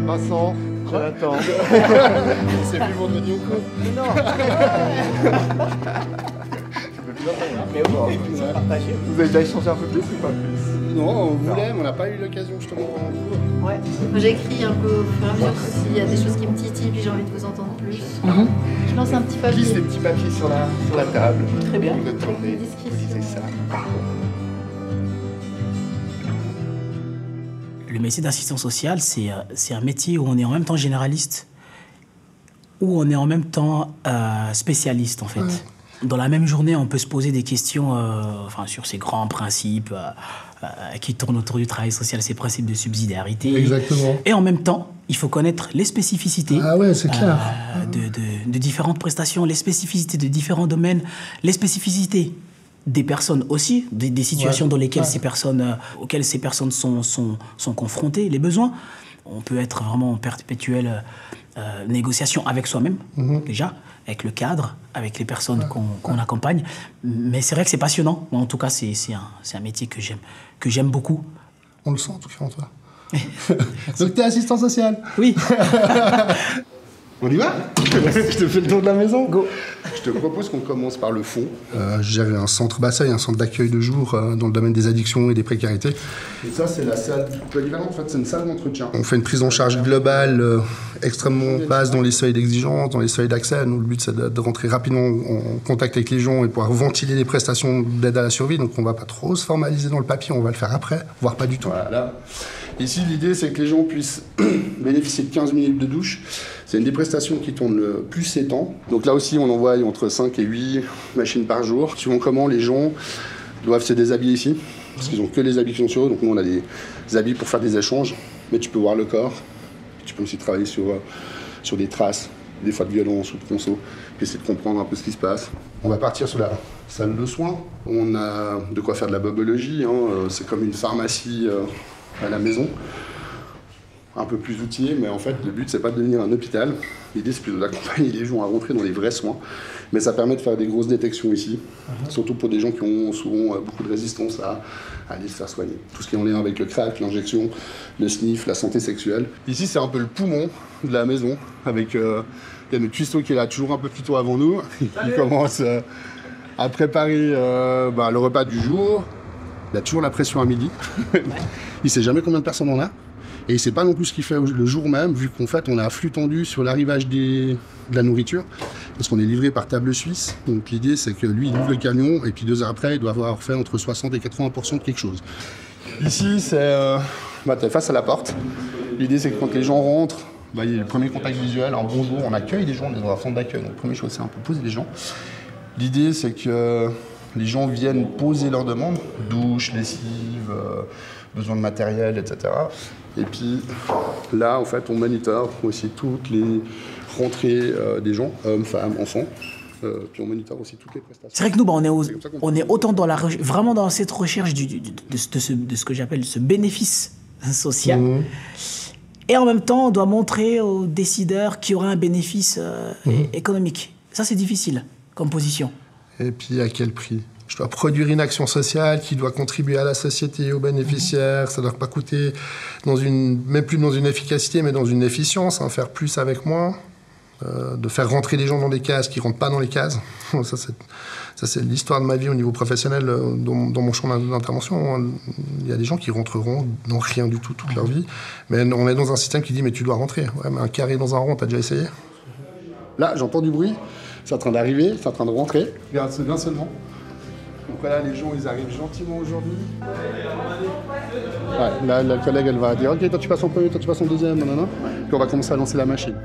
Vincent, Jonathan. C'est plus vendredi au coup. Mais oui, vous avez déjà échangé un peu plus ou pas plus? Non, on voulait, mais on n'a pas eu l'occasion justement en cours. Ouais. Moi j'écris un peu au fur et à mesure s'il y a des choses qui me titillent puis j'ai envie de vous entendre plus. Je lance un petit papier. Glisse les petits papiers sur la table. Très bien. Vous attendez, Des vous descriptions. lisez ça. Le métier d'assistant social, c'est un métier où on est en même temps généraliste, où on est en même temps spécialiste en fait. Dans la même journée, on peut se poser des questions sur ces grands principes qui tournent autour du travail social, ces principes de subsidiarité. Exactement. Et en même temps, il faut connaître les spécificités C'est clair. de différentes prestations, les spécificités de différents domaines, les spécificités des personnes aussi, des situations dans lesquelles auxquelles ces personnes sont confrontées, les besoins. On peut être vraiment en perpétuelle négociation avec soi-même, déjà, avec le cadre, avec les personnes qu'on accompagne. Mais c'est vrai que c'est passionnant. Moi, en tout cas, c'est un métier que j'aime beaucoup. On le sent en tout cas en toi. Donc t'es assistant social? Oui. On y va? Je te fais le tour de la maison. Go. Je te propose qu'on commence par le fond. Je gère un centre Basseille, un centre d'accueil de jour dans le domaine des addictions et des précarités. Et ça, c'est la salle polyvalente. En fait, c'est une salle d'entretien. On fait une prise en charge globale extrêmement basse dans les seuils d'exigence, dans les seuils d'accès. Nous, le but, c'est de rentrer rapidement en contact avec les gens et pouvoir ventiler les prestations d'aide à la survie. Donc, on ne va pas trop se formaliser dans le papier, on va le faire après, voire pas du tout. Voilà. Ici, l'idée, c'est que les gens puissent bénéficier de 15 minutes de douche. C'est une des prestations qui tourne le plus ces temps. Donc là aussi, on envoie entre 5 et 8 machines par jour. Suivant comment les gens doivent se déshabiller ici, parce qu'ils n'ont que les habits qui sont sur eux. Donc nous, on a des habits pour faire des échanges, mais tu peux voir le corps. Tu peux aussi travailler sur des traces, des fois de violence ou de conso, puis essayer de comprendre un peu ce qui se passe. On va partir sur la salle de soins. On a de quoi faire de la bobologie. C'est comme une pharmacie à la maison. Un peu plus outillé, mais en fait, le but, c'est pas de devenir un hôpital. L'idée, c'est plutôt d'accompagner les gens à rentrer dans les vrais soins. Mais ça permet de faire des grosses détections ici, surtout pour des gens qui ont souvent beaucoup de résistance à aller se faire soigner. Tout ce qui est en lien avec le crack, l'injection, le sniff, la santé sexuelle. Ici, c'est un peu le poumon de la maison, avec il y a notre cuistot qui est là toujours un peu plus tôt avant nous. Il commence à préparer le repas du jour. Il a toujours la pression à midi. Il sait jamais combien de personnes on a. Et il ne sait pas non plus ce qu'il fait le jour même, vu qu'en fait, on a un flux tendu sur l'arrivage de la nourriture, parce qu'on est livré par table suisse. Donc l'idée, c'est que lui, il ouvre le camion, et puis 2 heures après, il doit avoir fait entre 60 et 80% de quelque chose. Ici, c'est... t'es face à la porte. L'idée, c'est que quand les gens rentrent, il y a le premier contact visuel, un bonjour, on accueille les gens, on est dans un centre d'accueil. Donc la première chose, c'est un peu poser les gens. L'idée, c'est que les gens viennent poser leurs demandes, douche, lessive, besoin de matériel, etc. Et puis là, en fait, on monitore aussi toutes les rentrées des gens, hommes, femmes, enfants. Puis on monitore aussi toutes les prestations. C'est vrai que nous, on est autant dans vraiment dans cette recherche de ce que j'appelle ce bénéfice social. Et en même temps, on doit montrer aux décideurs qu'il y aura un bénéfice économique. Ça, c'est difficile comme position. Et puis, à quel prix ? Je dois produire une action sociale qui doit contribuer à la société, aux bénéficiaires. Ça ne doit pas coûter, même plus dans une efficacité, mais dans une efficience, faire plus avec moins. De faire rentrer les gens dans des cases qui ne rentrent pas dans les cases. Ça, c'est l'histoire de ma vie au niveau professionnel, dans mon champ d'intervention. Il y a des gens qui rentreront dans rien du tout toute leur vie. Mais on est dans un système qui dit « mais tu dois rentrer ». Ouais, mais un carré dans un rond, t'as déjà essayé ? Là, j'entends du bruit. C'est en train d'arriver, c'est en train de rentrer. Regarde, c'est bien seulement. Donc voilà, les gens, ils arrivent gentiment aujourd'hui. Ouais, là, la collègue, elle va dire « Ok, toi tu passes en premier, toi tu passes en deuxième, nanana. » Puis on va commencer à lancer la machine.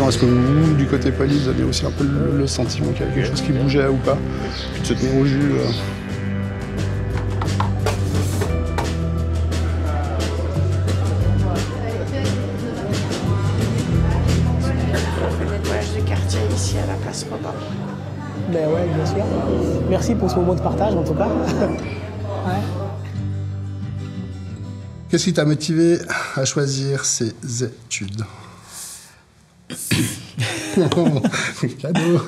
Est-ce que vous, du côté police, vous avez aussi un peu le sentiment qu'il y a quelque chose qui bougeait ou pas? Puis de se tenir au jus. Le nettoyage du quartier ici à la place Robin. Ben ouais, bien sûr. Merci pour ce moment de partage en tout cas. Ouais. Qu'est-ce qui t'a motivé à choisir ces études? Cadeau.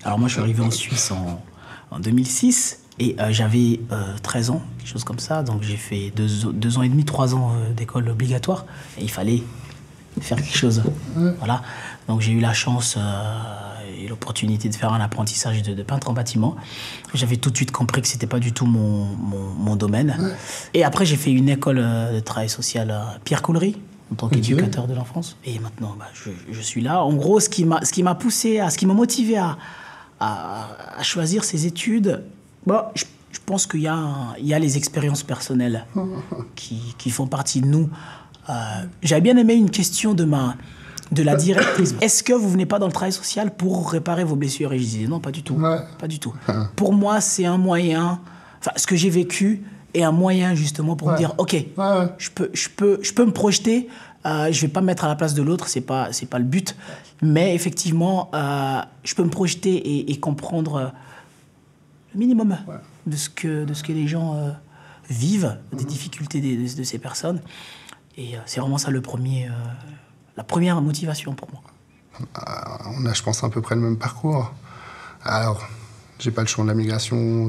Alors moi, je suis arrivé en Suisse en 2006 et j'avais 13 ans, quelque chose comme ça. Donc j'ai fait 2 ans et demi, 3 ans d'école obligatoire et il fallait faire quelque chose. Voilà. Donc j'ai eu la chance et l'opportunité de faire un apprentissage de peintre en bâtiment. J'avais tout de suite compris que c'était pas du tout mon domaine. Et après, j'ai fait une école de travail social à Pierre Coulery en tant qu'éducateur de l'enfance. Et maintenant, je suis là. En gros, ce qui m'a poussé, ce qui m'a motivé à choisir ces études, je pense qu'il y a les expériences personnelles qui font partie de nous. J'avais bien aimé une question de la directrice. Est-ce que vous venez pas dans le travail social pour réparer vos blessures? Et je disais non, pas du tout. Pas du tout. Pour moi, c'est un moyen, ce que j'ai vécu est un moyen justement pour me dire, ok, je peux me projeter, je vais pas me mettre à la place de l'autre, c'est pas le but, mais effectivement, je peux me projeter et comprendre le minimum de ce que les gens vivent, des difficultés de ces personnes. Et c'est vraiment ça la première motivation pour moi. On a, je pense, à peu près le même parcours. Alors, j'ai pas le champ de la migration,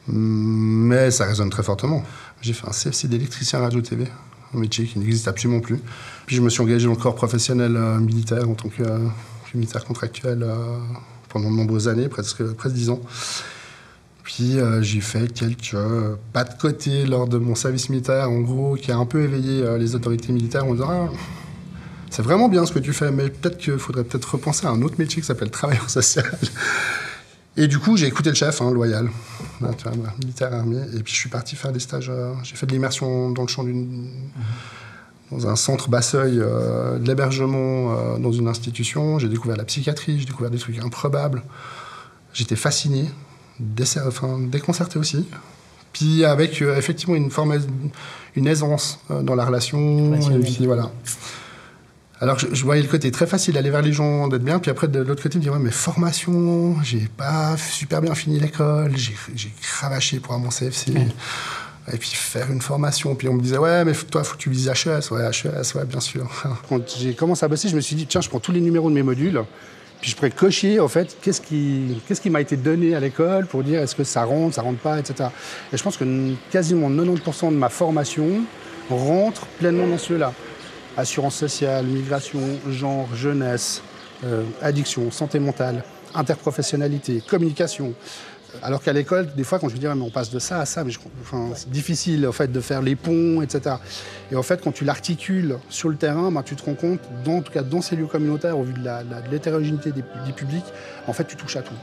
mais ça résonne très fortement. J'ai fait un CFC d'électricien radio-tv, un métier qui n'existe absolument plus. Puis je me suis engagé dans le corps professionnel militaire en tant que militaire contractuel pendant de nombreuses années, presque 10 ans. Puis j'ai fait quelques pas de côté lors de mon service militaire, en gros, qui a un peu éveillé les autorités militaires en disant c'est vraiment bien ce que tu fais, mais peut-être qu'il faudrait repenser à un autre métier qui s'appelle travailleur social. Et du coup, j'ai écouté le chef, loyal, militaire armé, et puis je suis parti faire des stages. J'ai fait de l'immersion dans le champ dans un centre Basseuil, de l'hébergement dans une institution. J'ai découvert la psychiatrie, j'ai découvert des trucs improbables. J'étais fasciné. Déconcerté aussi. Puis avec effectivement une aisance dans la relation. Et puis, voilà. Alors je voyais le côté très facile d'aller vers les gens, d'être bien. Puis après, de l'autre côté, je me disais, ouais, mais formation, j'ai pas super bien fini l'école, j'ai cravaché pour avoir mon CFC. Et puis faire une formation. Puis on me disait, ouais, mais toi, faut que tu vises HES. Ouais, HES, ouais, bien sûr. Quand j'ai commencé à bosser, je me suis dit, tiens, je prends tous les numéros de mes modules. Puis je pourrais cocher, en fait, qu'est-ce qui m'a été donné à l'école pour dire est-ce que ça rentre pas, etc. Et je pense que quasiment 90% de ma formation rentre pleinement dans ceux-là. Assurance sociale, migration, genre, jeunesse, addiction, santé mentale, interprofessionnalité, communication. Alors qu'à l'école, des fois, quand je me dis on passe de ça à ça, mais c'est difficile en fait de faire les ponts, etc. Et en fait, quand tu l'articules sur le terrain, tu te rends compte, en tout cas dans ces lieux communautaires, au vu de l'hétérogénéité des publics, en fait, tu touches à tout.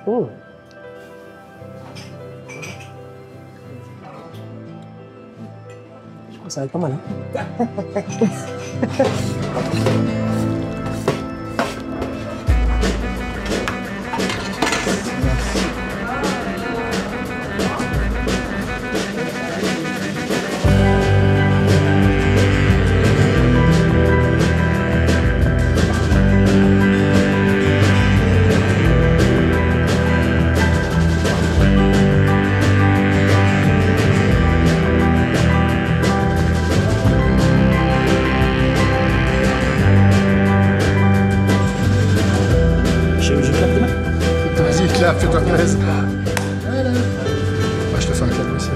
Oh. Je crois que ça va être pas mal. Fais-toi plaisir. Voilà. Je te fais un clap aussi.